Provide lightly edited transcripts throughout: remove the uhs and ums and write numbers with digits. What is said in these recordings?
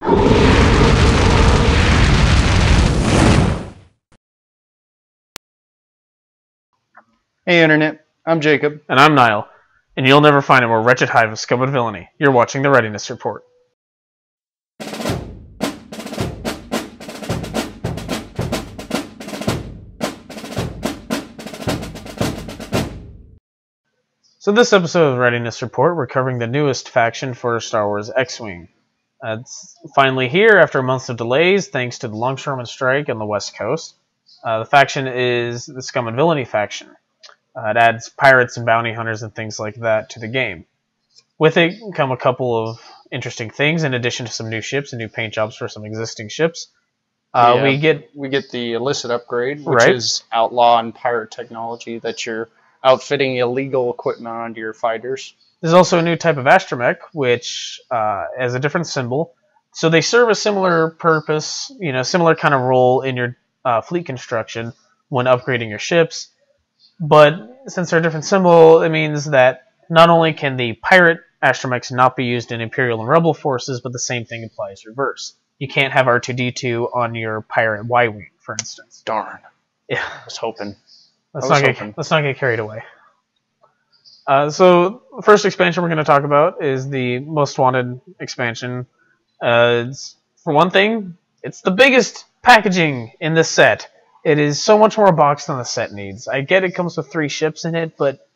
Hey Internet, I'm Jacob. And I'm Niall, and you'll never find a more wretched hive of scum and villainy. You're watching the Readiness Report. So this episode of the Readiness Report, we're covering the newest faction for Star Wars X-Wing. It's finally here after months of delays, thanks to the Longshoreman strike on the West Coast. The faction is the Scum and Villainy faction. It adds pirates and bounty hunters and things like that to the game. With it come a couple of interesting things, in addition to some new ships and new paint jobs for some existing ships. We get the illicit upgrade, which is outlaw and pirate technology that you're outfitting illegal equipment onto your fighters. There's also a new type of astromech, which has a different symbol. So they serve a similar purpose, similar kind of role in your fleet construction when upgrading your ships. But since they're a different symbol, it means that not only can the pirate astromechs not be used in Imperial and Rebel forces, but the same thing applies reverse. You can't have R2-D2 on your pirate Y-Wing, for instance. Darn. Yeah. I was hoping. Let's not get carried away. So the first expansion we're going to talk about is the Most Wanted expansion. For one thing, it's the biggest packaging in this set. It is so much more box than the set needs. I get it comes with 3 ships in it, but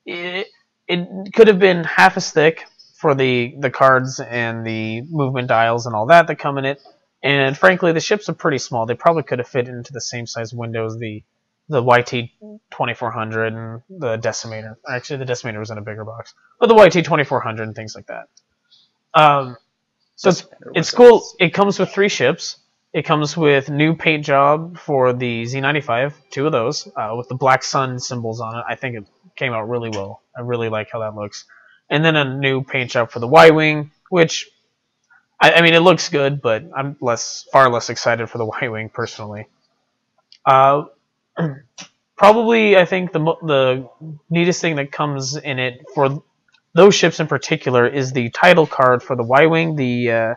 it could have been half as thick for the cards and the movement dials and all that come in it. And frankly, the ships are pretty small. They probably could have fit into the same size windows the YT-2400 and the Decimator. Actually, the Decimator was in a bigger box. But the YT-2400 and things like that. So it's cool. It comes with 3 ships. It comes with new paint job for the Z95, 2 of those, with the Black Sun symbols on it. I think it came out really well. I really like how that looks. And then a new paint job for the Y-Wing, which, I mean, it looks good, but I'm far less excited for the Y-Wing, personally. Probably, I think the neatest thing that comes in it for those ships in particular is the title card for the Y-Wing, the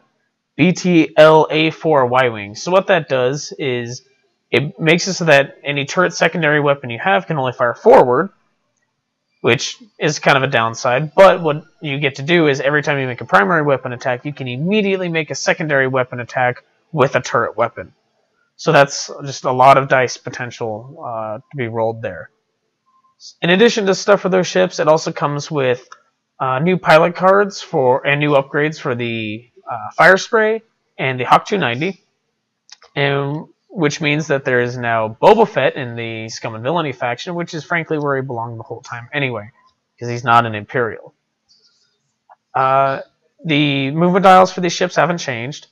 BTLA4 Y-Wing. So what that does is it makes it so that any turret secondary weapon you have can only fire forward, which is kind of a downside. But what you get to do is every time you make a primary weapon attack, you can immediately make a secondary weapon attack with a turret weapon. So that's just a lot of dice potential to be rolled there. In addition to stuff for those ships, it also comes with new pilot cards and new upgrades for the Fire Spray and the Hawk 290, and which means that there is now Boba Fett in the Scum and Villainy faction, which is frankly where he belonged the whole time anyway, because he's not an Imperial. The movement dials for these ships haven't changed,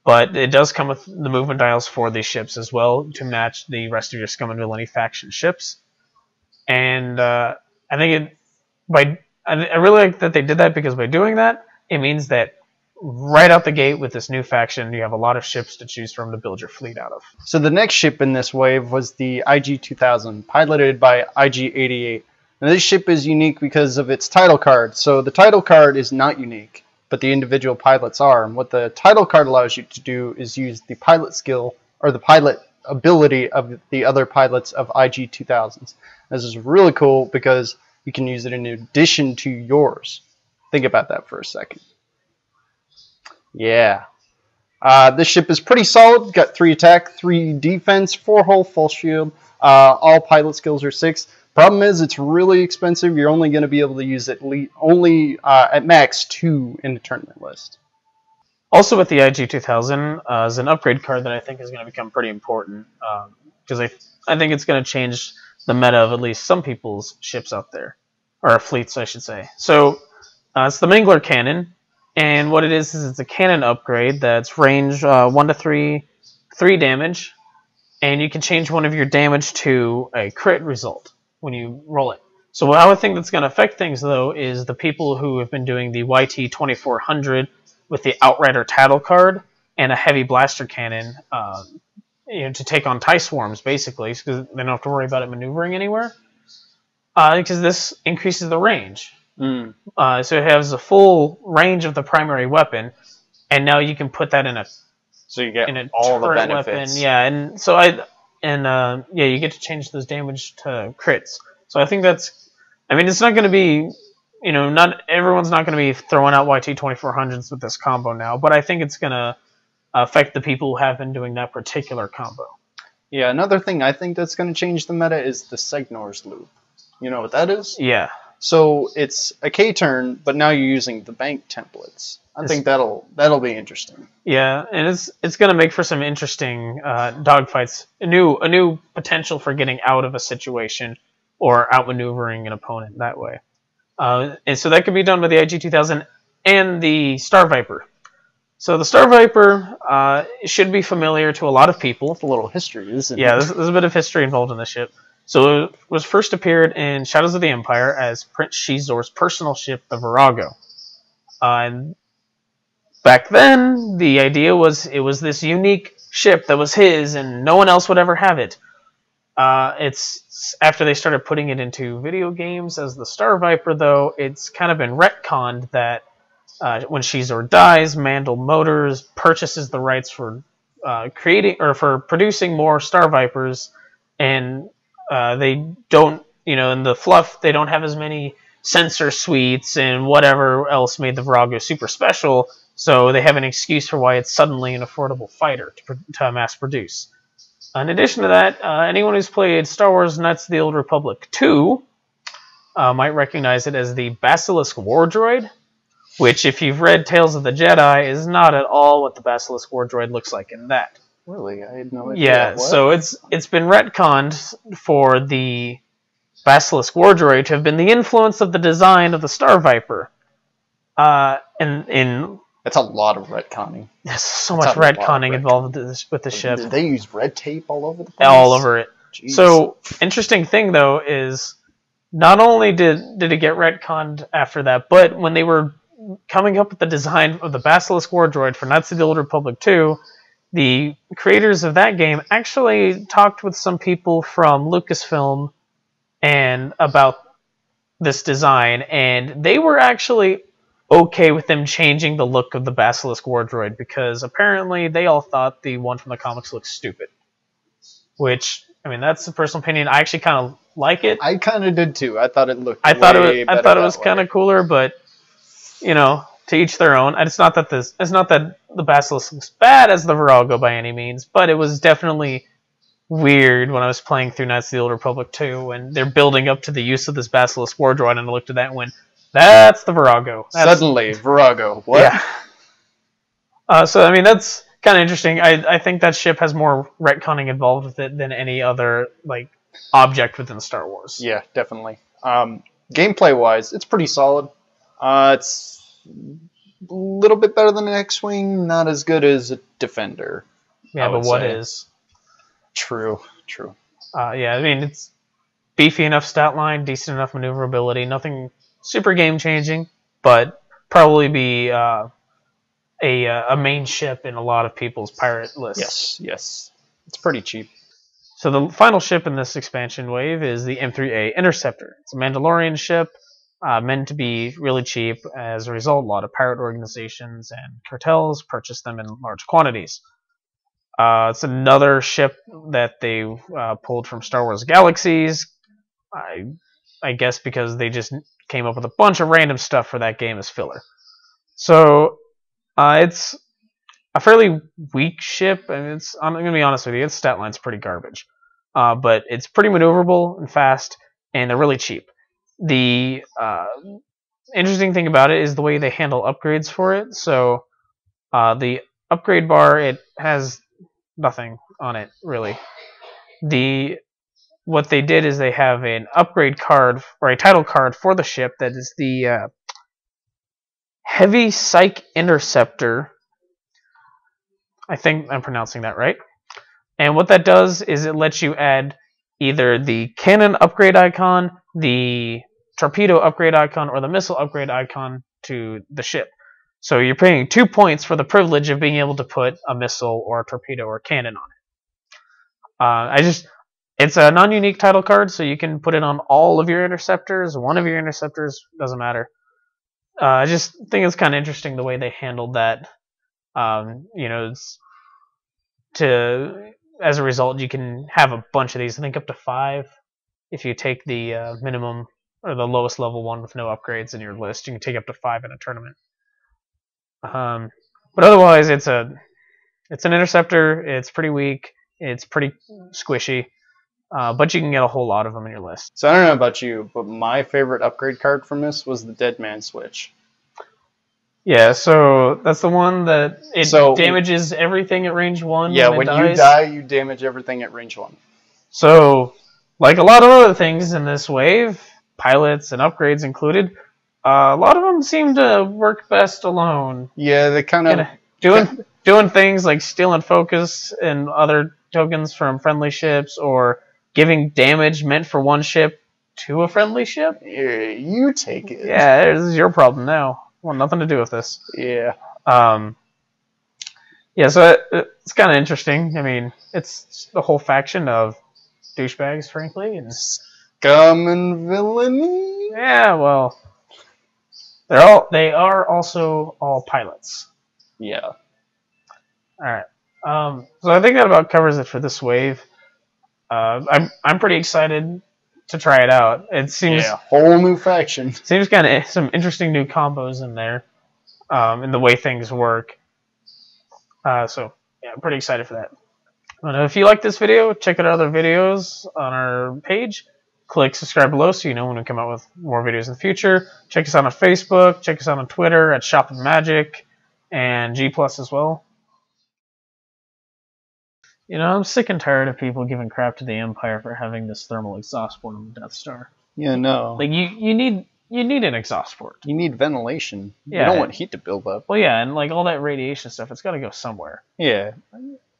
but it does come with the movement dials for these ships as well to match the rest of your Scum and Villainy faction ships. And I think I really like that they did that, because by doing that, it means that right out the gate with this new faction, you have a lot of ships to choose from to build your fleet out of. So the next ship in this wave was the IG-2000, piloted by IG-88. Now this ship is unique because of its title card. So the title card is not unique, but the individual pilots are. And what the title card allows you to do is use the pilot skill, or the pilot ability of the other pilots of IG-2000s. This is really cool because you can use it in addition to yours. Think about that for a second. Yeah. This ship is pretty solid. Got 3 attack, 3 defense, 4 hull, full shield. All pilot skills are 6. Problem is, it's really expensive. You're only going to be able to use it at max 2 in the tournament list. Also with the IG-2000 is an upgrade card that I think is going to become pretty important, because I think it's going to change the meta of at least some people's ships out there, or fleets, I should say. So it's the Mangler Cannon. And what it is it's a cannon upgrade that's range 1 to 3 damage, and you can change one of your damage to a crit result when you roll it. So how I think that's going to affect things, though, is the people who have been doing the YT-2400 with the Outrider Tattle card and a heavy blaster cannon to take on TIE swarms, basically, because they don't have to worry about it maneuvering anywhere, because this increases the range. So it has the full range of the primary weapon, and now you can put that in a So you get in a all the turret benefits. weapon. Yeah, and so you get to change those damage to crits. So I think that's. I mean, it's not going to be. Not everyone's not going to be throwing out YT 2400s with this combo now, but I think it's going to affect the people who have been doing that particular combo. Yeah, another thing I think that's going to change the meta is the Segnor's loop. You know what that is? Yeah. So it's a K turn, but now you're using the bank templates. I think that'll be interesting. Yeah, and it's going to make for some interesting dogfights. A new potential for getting out of a situation or outmaneuvering an opponent that way. And so that could be done by the IG-2000 and the Star Viper. So the Star Viper should be familiar to a lot of people. It's a little history, isn't it? Yeah, there's a bit of history involved in this ship. So it was first appeared in Shadows of the Empire as Prince Shizor's personal ship, the Virago. And back then, the idea was it was this unique ship that was his, and no one else would ever have it. It's after they started putting it into video games as the Star Viper, though, it's kind of been retconned that when Shizor dies, Mandel Motors purchases the rights for producing more Star Vipers, and they don't, in the fluff, they don't have as many sensor suites and whatever else made the Virago super special, so they have an excuse for why it's suddenly an affordable fighter to mass produce. In addition to that, anyone who's played Star Wars Knights of the Old Republic 2 might recognize it as the Basilisk War Droid, which, if you've read Tales of the Jedi, is not at all what the Basilisk War Droid looks like in that. Really? I had no idea. Yeah, so it's been retconned for the Basilisk War Droid to have been the influence of the design of the Star Viper. That's a lot of retconning. There's so much retconning involved with the ship. Did they use red tape all over the place? All over it. Jeez. So, interesting thing, though, is not only did it get retconned after that, but when they were coming up with the design of the Basilisk War Droid for Knights of the Old Republic 2, the creators of that game actually talked with some people from Lucasfilm and about this design, and they were actually okay with them changing the look of the Basilisk War Droid, because apparently they all thought the one from the comics looked stupid. Which, I mean, that's a personal opinion. I actually kind of like it. I kind of did too. I thought it looked. I thought it was kind of cooler, but to each their own. It's not that the Basilisk looks bad as the Virago by any means, but it was definitely weird when I was playing through Knights of the Old Republic 2, and they're building up to the use of this Basilisk War Droid, and I looked at that and went, that's the Virago. Suddenly, Virago. What? Yeah. So, I mean, that's kind of interesting. I think that ship has more retconning involved with it than any other object within Star Wars. Yeah, definitely. Gameplay-wise, it's pretty solid. It's a little bit better than an X-Wing, not as good as a Defender. Yeah, but what is? True. Yeah, I mean, it's beefy enough stat line, decent enough maneuverability, nothing super game-changing, but probably be a main ship in a lot of people's pirate lists. Yes. It's pretty cheap. So the final ship in this expansion wave is the M3A Interceptor. It's a Mandalorian ship, meant to be really cheap. As a result, a lot of pirate organizations and cartels purchase them in large quantities. It's another ship that they pulled from Star Wars Galaxies. I guess because they just came up with a bunch of random stuff for that game as filler. So it's a fairly weak ship, and I'm going to be honest with you, its stat line's pretty garbage. But it's pretty maneuverable and fast, and they're really cheap. The interesting thing about it is the way they handle upgrades for it. So the upgrade bar, it has nothing on it, really. What they did is they have an upgrade card, or a title card for the ship that is the Heavy Psych Interceptor. I think I'm pronouncing that right. And what that does is it lets you add either the cannon upgrade icon, the torpedo upgrade icon, or the missile upgrade icon to the ship. So you're paying 2 points for the privilege of being able to put a missile or a torpedo or cannon on it. It's a non-unique title card, so you can put it on all of your interceptors, one of your interceptors, doesn't matter. I just think it's kind of interesting the way they handled that As a result, you can have a bunch of these. I think up to 5 if you take the minimum or the lowest level one with no upgrades in your list. You can take up to 5 in a tournament. But otherwise, it's an interceptor. It's pretty weak. It's pretty squishy. But you can get a whole lot of them in your list. So I don't know about you, but my favorite upgrade card from this was the Dead Man Switch. Yeah, so that's the one that damages everything at range 1. Yeah, when you die, you damage everything at range 1. So, like a lot of other things in this wave, pilots and upgrades included, a lot of them seem to work best alone. Yeah, they kind of doing things like stealing focus and other tokens from friendly ships, or giving damage meant for one ship to a friendly ship. You take it. Yeah, this is your problem now. Want nothing to do with this. Yeah. Yeah, so it's kind of interesting. I mean, it's the whole faction of douchebags, frankly, and scum and villainy. Yeah, well, they are also all pilots. Yeah. All right. So I think that about covers it for this wave. I'm pretty excited to try it out. It seems whole new faction. Seems kind of some interesting new combos in there, in the way things work. So yeah, I'm pretty excited for that. If you like this video, check out our other videos on our page. Click subscribe below so you know when we come out with more videos in the future. Check us out on Facebook. Check us out on Twitter at Shop of Magic and G+ as well. I'm sick and tired of people giving crap to the Empire for having this thermal exhaust port on the Death Star. Yeah, no. Like you need an exhaust port. You need ventilation. Yeah. You don't want heat to build up. Well, yeah, and like all that radiation stuff, it's got to go somewhere. Yeah.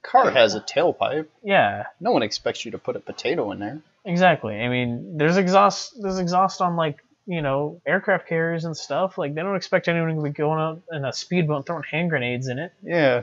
Car has a tailpipe. Yeah. No one expects you to put a potato in there. Exactly. I mean, there's exhaust on like, aircraft carriers and stuff. Like they don't expect anyone to be going out in a speedboat and throwing hand grenades in it. Yeah.